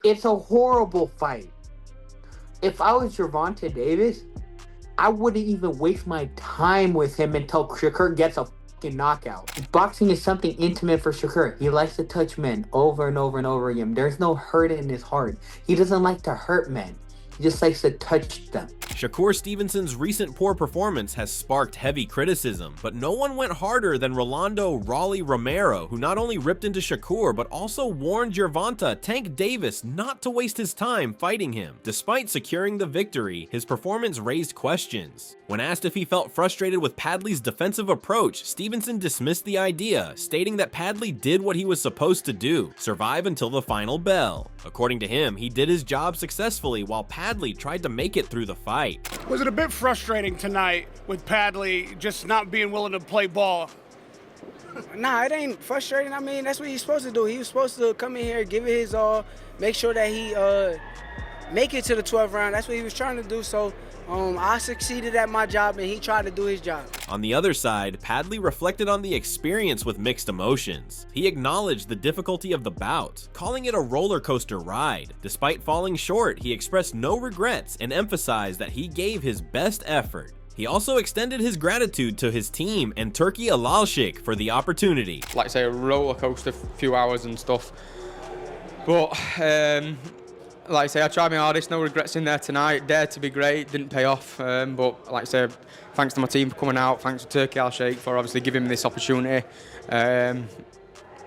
It's a horrible fight. If I was Gervonta Davis, I wouldn't even waste my time with him until Shakur gets a fucking knockout. Boxing is something intimate for Shakur. He likes to touch men over and over and over again. There's no hurt in his heart. He doesn't like to hurt men. He just likes to touch them. Shakur Stevenson's recent poor performance has sparked heavy criticism, but no one went harder than Rolando "Raleigh" Romero, who not only ripped into Shakur, but also warned Gervonta "Tank" Davis not to waste his time fighting him. Despite securing the victory, his performance raised questions. When asked if he felt frustrated with Padley's defensive approach, Stevenson dismissed the idea, stating that Padley did what he was supposed to do, survive until the final bell. According to him, he did his job successfully while Padley tried to make it through the fight. Was it a bit frustrating tonight with Padley just not being willing to play ball? Nah, it ain't frustrating. I mean, that's what he's supposed to do. He was supposed to come in here, give it his all, make sure that he make it to the 12th round. That's what he was trying to do. So I succeeded at my job, and he tried to do his job. On the other side, Padley reflected on the experience with mixed emotions. He acknowledged the difficulty of the bout, calling it a roller coaster ride. Despite falling short, he expressed no regrets and emphasized that he gave his best effort. He also extended his gratitude to his team and Turki Alalshik for the opportunity. Like I say, a roller coaster, few hours and stuff. But like I say, I tried my hardest, no regrets in there tonight. Dared to be great, didn't pay off. But like I say, thanks to my team for coming out. Thanks to Turki Alalshik for obviously giving me this opportunity.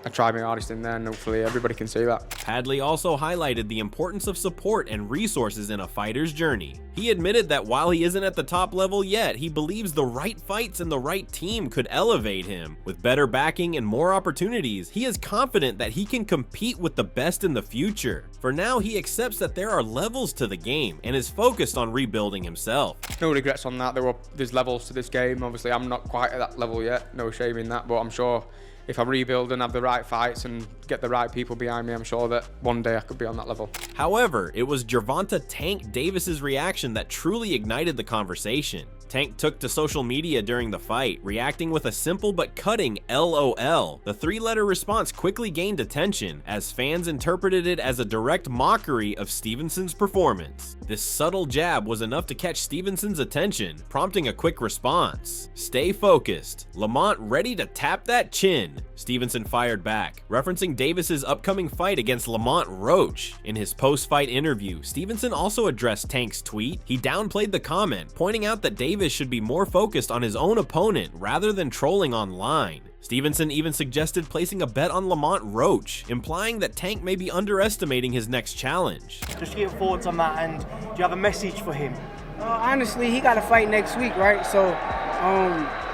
I tried my hardest in there, and hopefully everybody can see that. Padley also highlighted the importance of support and resources in a fighter's journey. He admitted that while he isn't at the top level yet, he believes the right fights and the right team could elevate him. With better backing and more opportunities, he is confident that he can compete with the best in the future. For now, he accepts that there are levels to the game and is focused on rebuilding himself. No regrets on that. There's levels to this game. Obviously, I'm not quite at that level yet. No shame in that, but I'm sure if I rebuild and have the right fights and get the right people behind me, I'm sure that one day I could be on that level. However, it was Gervonta "Tank" Davis's reaction that truly ignited the conversation. Tank took to social media during the fight, reacting with a simple but cutting LOL. The three-letter response quickly gained attention, as fans interpreted it as a direct mockery of Stevenson's performance. This subtle jab was enough to catch Stevenson's attention, prompting a quick response. "Stay focused. Lamont ready to tap that chin," Stevenson fired back, referencing Davis's upcoming fight against Lamont Roach. In his post-fight interview, Stevenson also addressed Tank's tweet. He downplayed the comment, pointing out that Davis should be more focused on his own opponent rather than trolling online. Stevenson even suggested placing a bet on Lamont Roach, implying that Tank may be underestimating his next challenge. Just your thoughts on that, and do you have a message for him? Honestly, he got to fight next week, right? So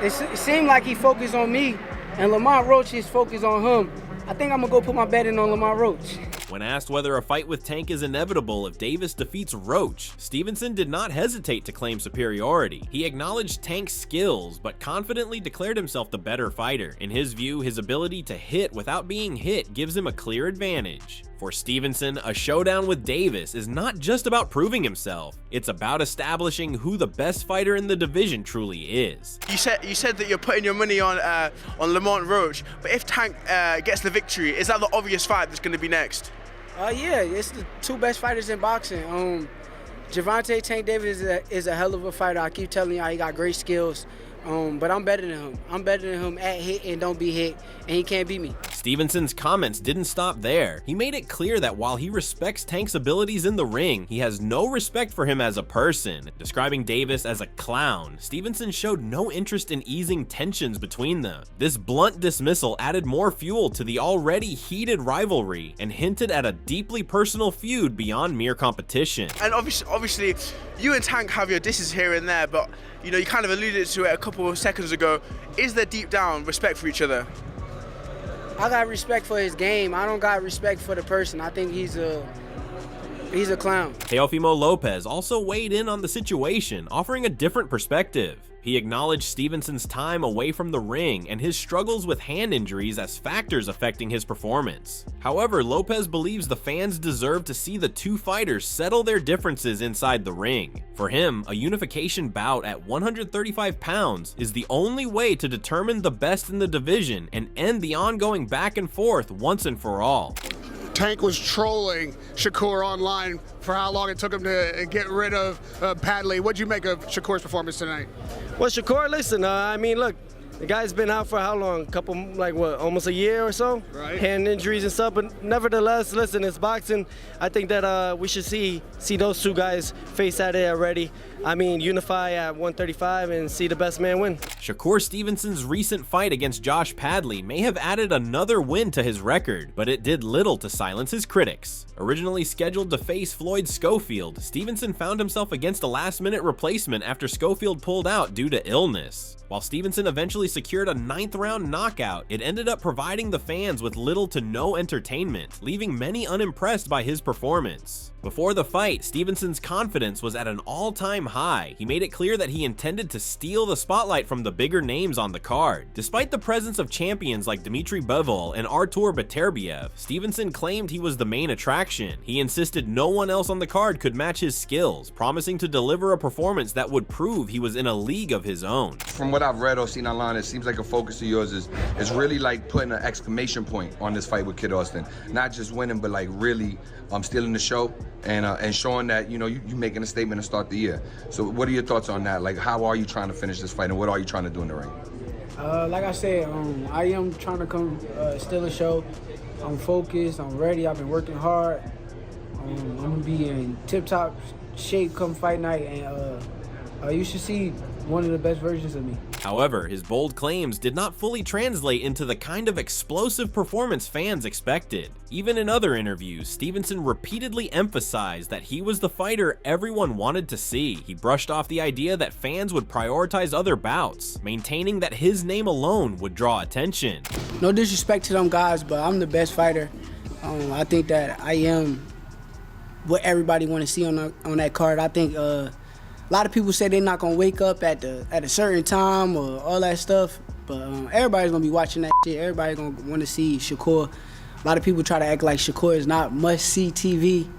it seemed like he focused on me, and Lamont Roach is focused on him. I think I'm going to go put my bet in on Lamont Roach. When asked whether a fight with Tank is inevitable if Davis defeats Roach, Stevenson did not hesitate to claim superiority. He acknowledged Tank's skills, but confidently declared himself the better fighter. In his view, his ability to hit without being hit gives him a clear advantage. For Stevenson, a showdown with Davis is not just about proving himself, it's about establishing who the best fighter in the division truly is. You said that you're putting your money on Lamont Roach, but if Tank gets the victory, is that the obvious fight that's going to be next? Yeah, it's the two best fighters in boxing. Gervonta "Tank" Davis is a hell of a fighter. I keep telling y'all he got great skills, but I'm better than him. I'm better than him at hit and don't be hit, and he can't beat me. Stevenson's comments didn't stop there. He made it clear that while he respects Tank's abilities in the ring, he has no respect for him as a person. Describing Davis as a clown, Stevenson showed no interest in easing tensions between them. This blunt dismissal added more fuel to the already heated rivalry and hinted at a deeply personal feud beyond mere competition. And obviously, you and Tank have your disses here and there, but you kind of alluded to it a couple of seconds ago. Is there deep down respect for each other? I got respect for his game. I don't got respect for the person. I think he's a clown. Teofimo Lopez also weighed in on the situation, offering a different perspective. He acknowledged Stevenson's time away from the ring and his struggles with hand injuries as factors affecting his performance. However, Lopez believes the fans deserve to see the two fighters settle their differences inside the ring. For him, a unification bout at 135 pounds is the only way to determine the best in the division and end the ongoing back and forth once and for all. Tank was trolling Shakur online for how long it took him to get rid of Padley. What'd you make of Shakur's performance tonight? Well, Shakur, listen, I mean, look, the guy's been out for how long? Almost a year or so? Right. Hand injuries and stuff. But nevertheless, listen, it's boxing. I think that we should see those two guys face at it already. I mean, unify at 135 and see the best man win. Shakur Stevenson's recent fight against Josh Padley may have added another win to his record, but it did little to silence his critics. Originally scheduled to face Floyd Schofield, Stevenson found himself against a last-minute replacement after Schofield pulled out due to illness. While Stevenson eventually secured a 9th-round knockout, it ended up providing the fans with little to no entertainment, leaving many unimpressed by his performance. Before the fight, Stevenson's confidence was at an all-time high. He made it clear that he intended to steal the spotlight from the bigger names on the card. Despite the presence of champions like Dmitry Bivol and Artur Beterbiev, Stevenson claimed he was the main attraction. He insisted no one else on the card could match his skills, promising to deliver a performance that would prove he was in a league of his own. From what I've read or seen online, it seems like a focus of yours is really like putting an exclamation point on this fight with Kid Austin. Not just winning, but like really stealing the show and showing that, you making a statement to start the year. So what are your thoughts on that? Like, how are you trying to finish this fight and what are you trying to do in the ring? Like I said, I am trying to come steal the show. I'm focused, I'm ready, I've been working hard. I'm gonna be in tip-top shape come fight night, and you should see one of the best versions of me. However, his bold claims did not fully translate into the kind of explosive performance fans expected. Even in other interviews, Stevenson repeatedly emphasized that he was the fighter everyone wanted to see. He brushed off the idea that fans would prioritize other bouts, maintaining that his name alone would draw attention. No disrespect to them guys, but I'm the best fighter. I think that I am what everybody want to see on that card. I think a lot of people say they're not gonna wake up at a certain time or all that stuff, but everybody's gonna be watching that shit. Everybody's gonna want to see Shakur. A lot of people try to act like Shakur is not must-see TV,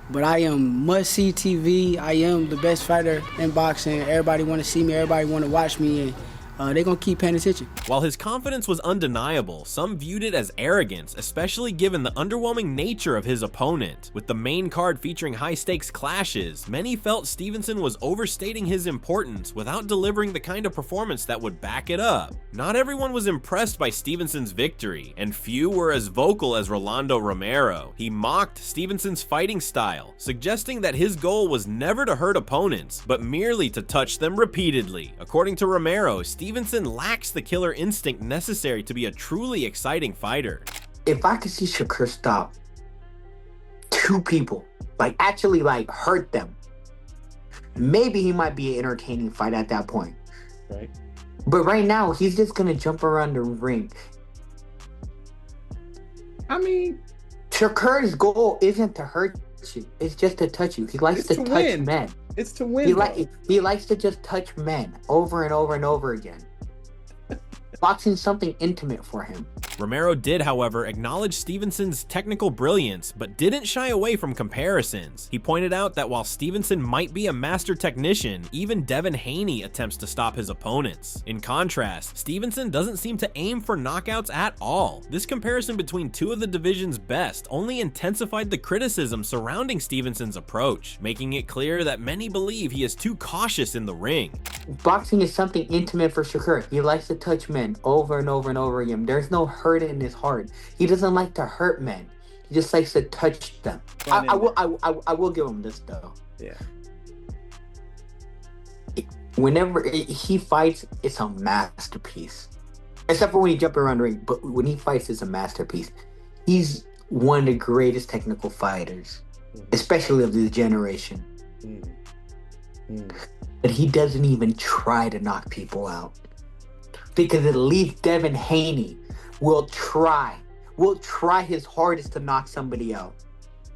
but I am must-see TV. I am the best fighter in boxing. Everybody want to see me. Everybody want to watch me, and they're gonna keep paying attention. While his confidence was undeniable, some viewed it as arrogance, especially given the underwhelming nature of his opponent. With the main card featuring high-stakes clashes, many felt Stevenson was overstating his importance without delivering the kind of performance that would back it up. Not everyone was impressed by Stevenson's victory, and few were as vocal as Rolando Romero. He mocked Stevenson's fighting style, suggesting that his goal was never to hurt opponents, but merely to touch them repeatedly. According to Romero, Stevenson lacks the killer instinct necessary to be a truly exciting fighter. If I could see Shakur stop two people, actually hurt them, maybe he might be an entertaining fight at that point. Right. But right now, he's just gonna jump around the ring. I mean, Shakur's goal isn't to hurt you, it's just to touch you. He likes to touch win. men. It's to win. He likes to just touch men over and over and over again. Boxing's something intimate for him. Romero did, however, acknowledge Stevenson's technical brilliance, but didn't shy away from comparisons. He pointed out that while Stevenson might be a master technician, even Devin Haney attempts to stop his opponents. In contrast, Stevenson doesn't seem to aim for knockouts at all. This comparison between two of the division's best only intensified the criticism surrounding Stevenson's approach, making it clear that many believe he is too cautious in the ring. Boxing is something intimate for Shakur. He likes to touch men over and over and over again. There's no hurt in his heart. He doesn't like to hurt men. He just likes to touch them. I will give him this though. Yeah. Whenever he fights, it's a masterpiece. Except for when he jumps around the ring, but when he fights, it's a masterpiece. He's one of the greatest technical fighters, especially of this generation. But he doesn't even try to knock people out. Because at least Devin Haney will try his hardest to knock somebody out.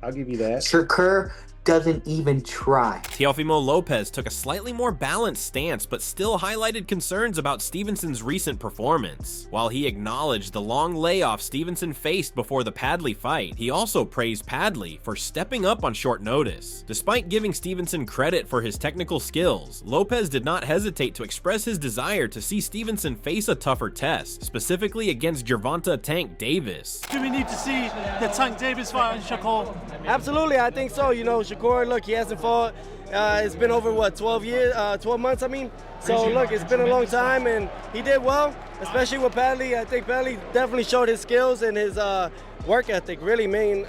I'll give you that. Shakur doesn't even try. Teofimo Lopez took a slightly more balanced stance, but still highlighted concerns about Stevenson's recent performance. While he acknowledged the long layoff Stevenson faced before the Padley fight, he also praised Padley for stepping up on short notice. Despite giving Stevenson credit for his technical skills, Lopez did not hesitate to express his desire to see Stevenson face a tougher test, specifically against Gervonta "Tank" Davis. Do we need to see the Tank Davis fight on Shakur? Absolutely, I think so. You know, Shakur, look, he hasn't fought. It's been over, what, 12 months, I mean? So, look, it's been a long time, and he did well, especially with Padley. I think Padley definitely showed his skills and his work ethic, really, man.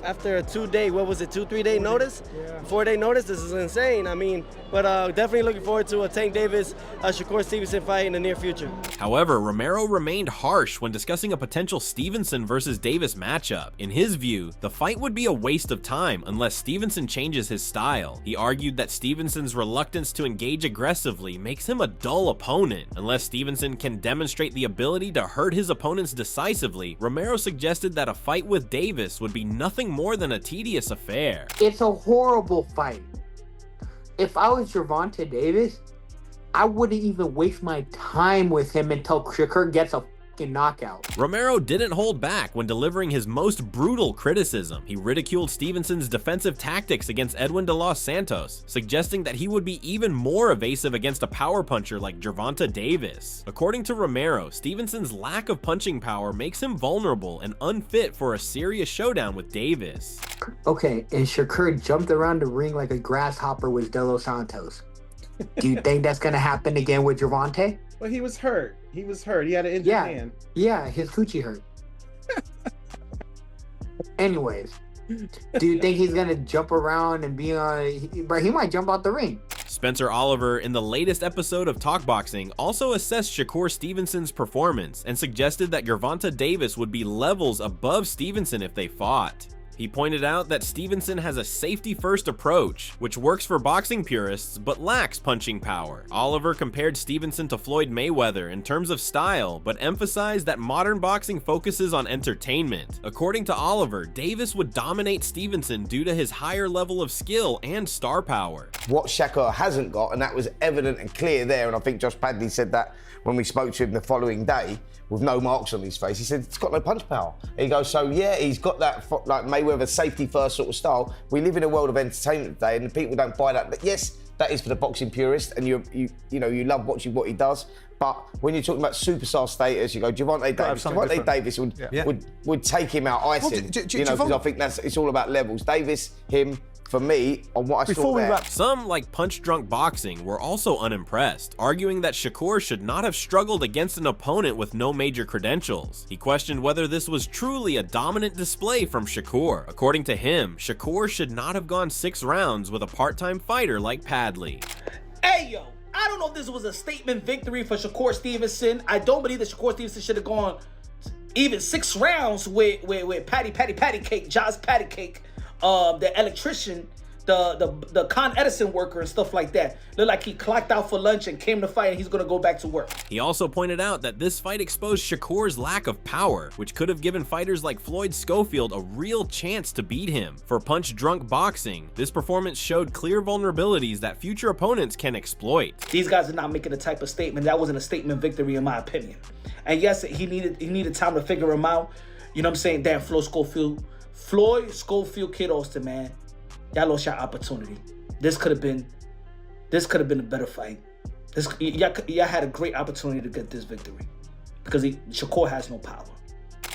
After a 3-day notice? 4-day notice, this is insane. I mean, but definitely looking forward to a Tank Davis, Shakur Stevenson fight in the near future. However, Romero remained harsh when discussing a potential Stevenson versus Davis matchup. In his view, the fight would be a waste of time unless Stevenson changes his style. He argued that Stevenson's reluctance to engage aggressively makes him a dull opponent. Unless Stevenson can demonstrate the ability to hurt his opponents decisively, Romero suggested that a fight with Davis would be nothing more than a tedious affair. It's a horrible fight. If I was Gervonta Davis, I wouldn't even waste my time with him until Shakur gets a fucking knockout. Romero didn't hold back when delivering his most brutal criticism. He ridiculed Stevenson's defensive tactics against Edwin de los Santos, suggesting that he would be even more evasive against a power puncher like Gervonta Davis. According to Romero, Stevenson's lack of punching power makes him vulnerable and unfit for a serious showdown with Davis. Okay, and Shakur jumped around the ring like a grasshopper with De Los Santos. Do you think that's gonna happen again with Gervonta? Well, he was hurt. He had an injured hand. Yeah, his coochie hurt. Anyways, do you think he's gonna jump around and be on? But he might jump out the ring. Spencer Oliver, in the latest episode of Talk Boxing, also assessed Shakur Stevenson's performance and suggested that Gervonta Davis would be levels above Stevenson if they fought. He pointed out that Stevenson has a safety-first approach, which works for boxing purists but lacks punching power. Oliver compared Stevenson to Floyd Mayweather in terms of style, but emphasized that modern boxing focuses on entertainment. According to Oliver, Davis would dominate Stevenson due to his higher level of skill and star power. What Shakur hasn't got, and that was evident and clear there, and I think Josh Padley said that when we spoke to him the following day, with no marks on his face, he said, it's got no punch power. And he goes, so yeah, he's got that like Mayweather safety first sort of style. We live in a world of entertainment today and people don't buy that. But yes, that is for the boxing purist and you love watching what he does. But when you're talking about superstar status, you go, Gervonta Davis would take him out icing, because I think it's all about levels. Davis, him, for me, on what I saw there. Some, like Punch Drunk Boxing, were also unimpressed, arguing that Shakur should not have struggled against an opponent with no major credentials. He questioned whether this was truly a dominant display from Shakur. According to him, Shakur should not have gone 6 rounds with a part-time fighter like Padley. Hey, yo, I don't know if this was a statement victory for Shakur Stevenson. I don't believe that Shakur Stevenson should have gone even 6 rounds with Patty Cake, Josh Patty Cake. The electrician, the Con Edison worker and stuff like that. Looked like he clocked out for lunch and came to fight and he's gonna go back to work. He also pointed out that this fight exposed Shakur's lack of power, which could have given fighters like Floyd Schofield a real chance to beat him. For Punch Drunk Boxing, this performance showed clear vulnerabilities that future opponents can exploit. These guys are not making the type of statement. That wasn't a statement victory in my opinion. And yes, he needed time to figure him out. You know what I'm saying? Damn, Floyd Schofield, Kid Austin, man, y'all lost your opportunity. This could have been a better fight. Y'all had a great opportunity to get this victory because Shakur has no power.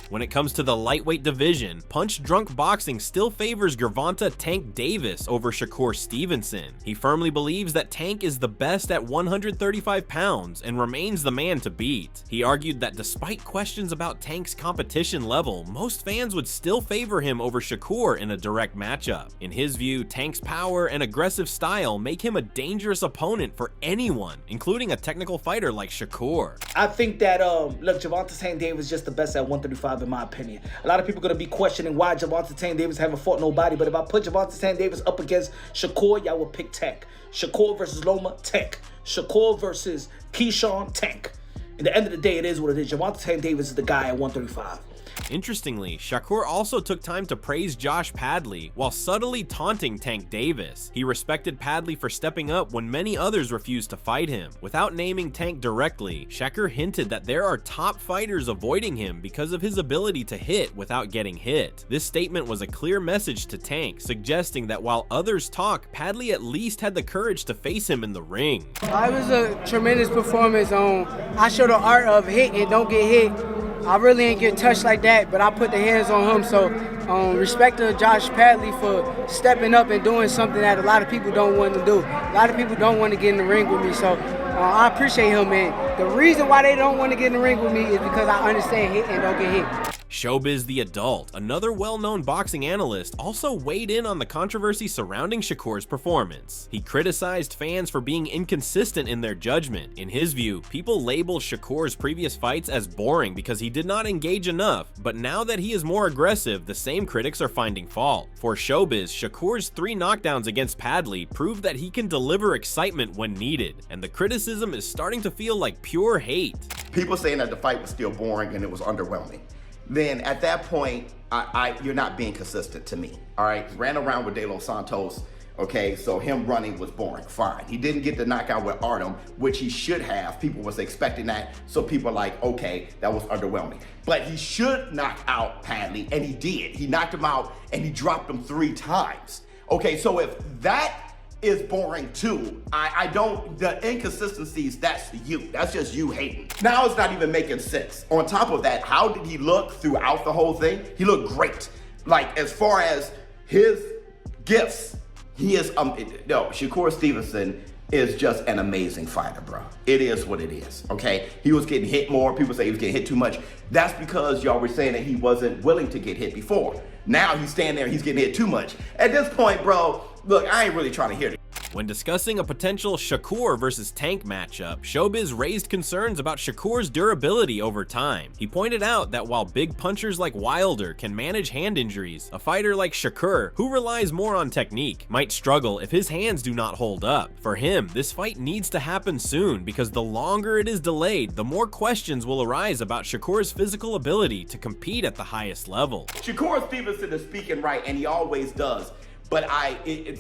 When it comes to the lightweight division, Punch Drunk Boxing still favors Gervonta "Tank" Davis over Shakur Stevenson. He firmly believes that Tank is the best at 135 pounds and remains the man to beat. He argued that despite questions about Tank's competition level, most fans would still favor him over Shakur in a direct matchup. In his view, Tank's power and aggressive style make him a dangerous opponent for anyone, including a technical fighter like Shakur. I think that, look, Gervonta Tank Davis is just the best at 135 in my opinion. A lot of people are going to be questioning why Gervonta Tank Davis haven't fought nobody, but if I put Gervonta Tank Davis up against Shakur, y'all would pick Tank. Shakur versus Loma, Tank. Shakur versus Keyshawn, Tank. At the end of the day, it is what it is. Gervonta Tank Davis is the guy at 135. Interestingly, Shakur also took time to praise Josh Padley while subtly taunting Tank Davis. He respected Padley for stepping up when many others refused to fight him. Without naming Tank directly, Shakur hinted that there are top fighters avoiding him because of his ability to hit without getting hit. This statement was a clear message to Tank, suggesting that while others talk, Padley at least had the courage to face him in the ring. It was a tremendous performance. I showed the art of hit and don't get hit. I really ain't get touched like that, but I put the hands on him. So respect to Josh Padley for stepping up and doing something that a lot of people don't want to do. A lot of people don't want to get in the ring with me. So I appreciate him, man. The reason why they don't want to get in the ring with me is because I understand hit and don't get hit. Showbiz the Adult, another well-known boxing analyst, also weighed in on the controversy surrounding Shakur's performance. He criticized fans for being inconsistent in their judgment. In his view, people label Shakur's previous fights as boring because he did not engage enough, but now that he is more aggressive, the same critics are finding fault. For Showbiz, Shakur's 3 knockdowns against Padley proved that he can deliver excitement when needed, and the criticism is starting to feel like pure hate. People saying that the fight was still boring and it was underwhelming. Then at that point, you're not being consistent to me, all right? Ran around with De Los Santos, okay? So him running was boring, fine. He didn't get the knockout with Artem, which he should have. People was expecting that, so people are like, okay, that was underwhelming. But he should knock out Padley, and he did. He knocked him out, and he dropped him 3 times. Okay, so if that is boring too, the inconsistencies, that's you. That's just you hating. Now it's not even making sense. On top of that, how did he look throughout the whole thing? He looked great. Like, as far as his gifts, he is, Shakur Stevenson is just an amazing fighter, bro. It is what it is, okay? He was getting hit more. People say he was getting hit too much. That's because y'all were saying that he wasn't willing to get hit before. Now he's standing there, he's getting hit too much. At this point, bro, look, I ain't really trying to hear it. When discussing a potential Shakur versus Tank matchup, Showbiz raised concerns about Shakur's durability over time. He pointed out that while big punchers like Wilder can manage hand injuries, a fighter like Shakur, who relies more on technique, might struggle if his hands do not hold up. For him, this fight needs to happen soon because the longer it is delayed, the more questions will arise about Shakur's physical ability to compete at the highest level. Shakur Stevenson is speaking right, and he always does. But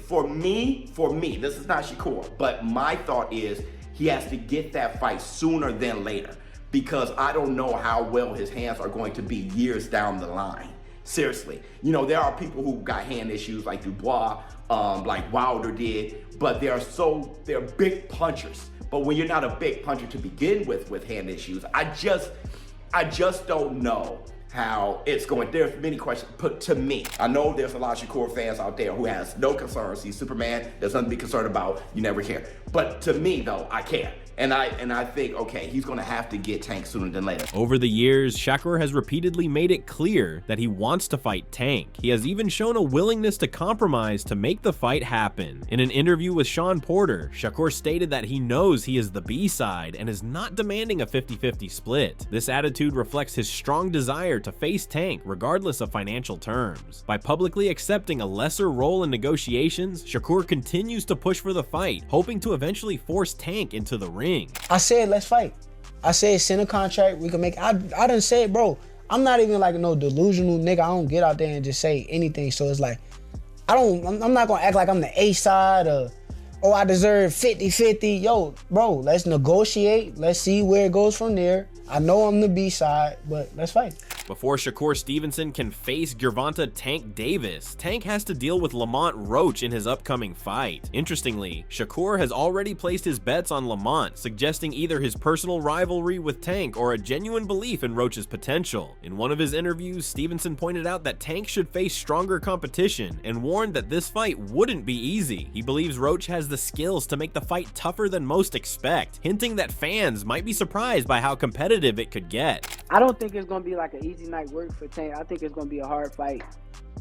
for me, this is not Shakur, but my thought is he has to get that fight sooner than later because I don't know how well his hands are going to be years down the line. Seriously. You know, there are people who got hand issues like Dubois, like Wilder did, but they're big punchers. But when you're not a big puncher to begin with hand issues, I just don't know how it's going. There's many questions put to me. I know there's a lot of Shakur fans out there who has no concerns. He's Superman. There's nothing to be concerned about. You never care. But to me, though, I care. And I think, okay, he's going to have to get Tank sooner than later. Over the years, Shakur has repeatedly made it clear that he wants to fight Tank. He has even shown a willingness to compromise to make the fight happen. In an interview with Sean Porter, Shakur stated that he knows he is the B-side and is not demanding a 50-50 split. This attitude reflects his strong desire to face Tank regardless of financial terms. By publicly accepting a lesser role in negotiations, Shakur continues to push for the fight, hoping to eventually force Tank into the ring. I said, let's fight. I said, send a contract. We can make. I done said, bro, I'm not even like no delusional nigga. I don't get out there and just say anything. So it's like, I'm not gonna act like I'm the A side or, oh, I deserve 50-50. Yo, bro, let's negotiate. Let's see where it goes from there. I know I'm the B side, but let's fight. Before Shakur Stevenson can face Gervonta Tank Davis, Tank has to deal with Lamont Roach in his upcoming fight. Interestingly, Shakur has already placed his bets on Lamont, suggesting either his personal rivalry with Tank or a genuine belief in Roach's potential. In one of his interviews, Stevenson pointed out that Tank should face stronger competition and warned that this fight wouldn't be easy. He believes Roach has the skills to make the fight tougher than most expect, hinting that fans might be surprised by how competitive it could get. I don't think it's gonna be like an easy night work for Tank. I think it's gonna be a hard fight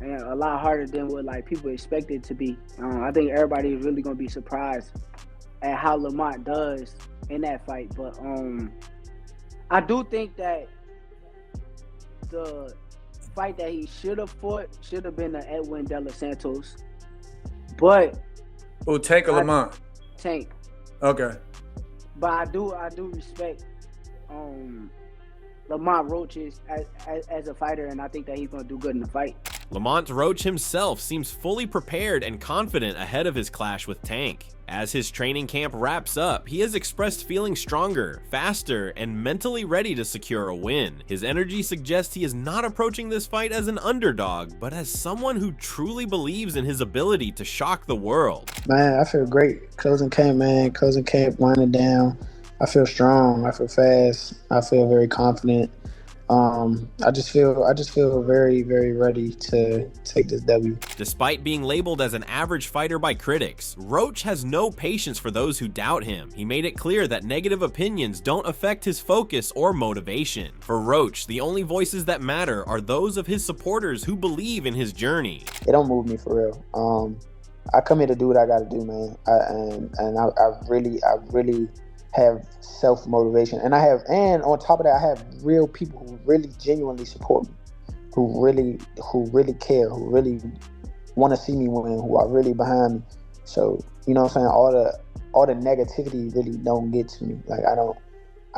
and a lot harder than what like people expect it to be. I think everybody is really gonna be surprised at how Lamont does in that fight. But I do think that the fight that he should have fought should have been the Edwin De Los Santos. But Tank or Lamont? Tank. Okay. But I do respect Lamont Roach is as a fighter, and I think that he's going to do good in the fight. Lamont Roach himself seems fully prepared and confident ahead of his clash with Tank. As his training camp wraps up, he has expressed feeling stronger, faster, and mentally ready to secure a win. His energy suggests he is not approaching this fight as an underdog, but as someone who truly believes in his ability to shock the world. Man, I feel great. Closing camp, man. Closing camp, winding down. I feel strong. I feel fast. I feel very confident. I just feel very, very ready to take this W. Despite being labeled as an average fighter by critics, Roach has no patience for those who doubt him. He made it clear that negative opinions don't affect his focus or motivation. For Roach, the only voices that matter are those of his supporters who believe in his journey. It don't move me for real. I come here to do what I got to do, man. I really have self-motivation, and on top of that, I have real people who really genuinely support me, who really care, who really want to see me win, who are really behind me. So, you know what I'm saying, all the negativity really don't get to me. Like, I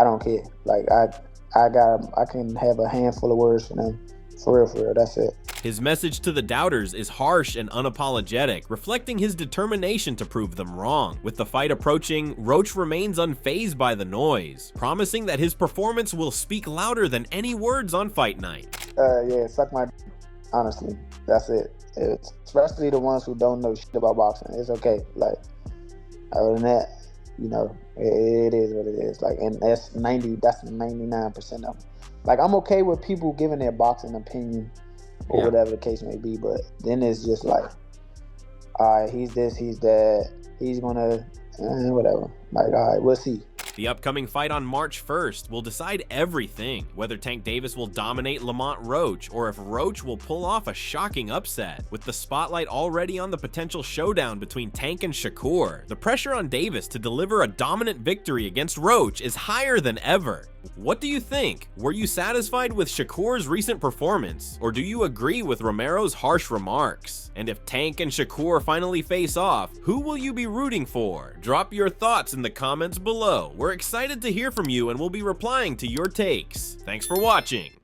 don't care. Like, I can have a handful of words for them. For real, that's it. His message to the doubters is harsh and unapologetic, reflecting his determination to prove them wrong. With the fight approaching, Roach remains unfazed by the noise, promising that his performance will speak louder than any words on fight night. Yeah, suck my honestly. That's it. Especially the ones who don't know shit about boxing. It's okay. Like, other than that, you know, it is what it is. Like, and that's 99% of them. Like, I'm okay with people giving their boxing opinion or whatever the case may be, but then it's just like, all right, he's this, he's that, he's gonna, whatever. Like, all right, we'll see. The upcoming fight on March 1st will decide everything, whether Tank Davis will dominate Lamont Roach or if Roach will pull off a shocking upset. With the spotlight already on the potential showdown between Tank and Shakur, the pressure on Davis to deliver a dominant victory against Roach is higher than ever. What do you think? Were you satisfied with Shakur's recent performance, or do you agree with Romero's harsh remarks? And if Tank and Shakur finally face off, who will you be rooting for? Drop your thoughts in the comments below. We're excited to hear from you and we'll be replying to your takes. Thanks for watching.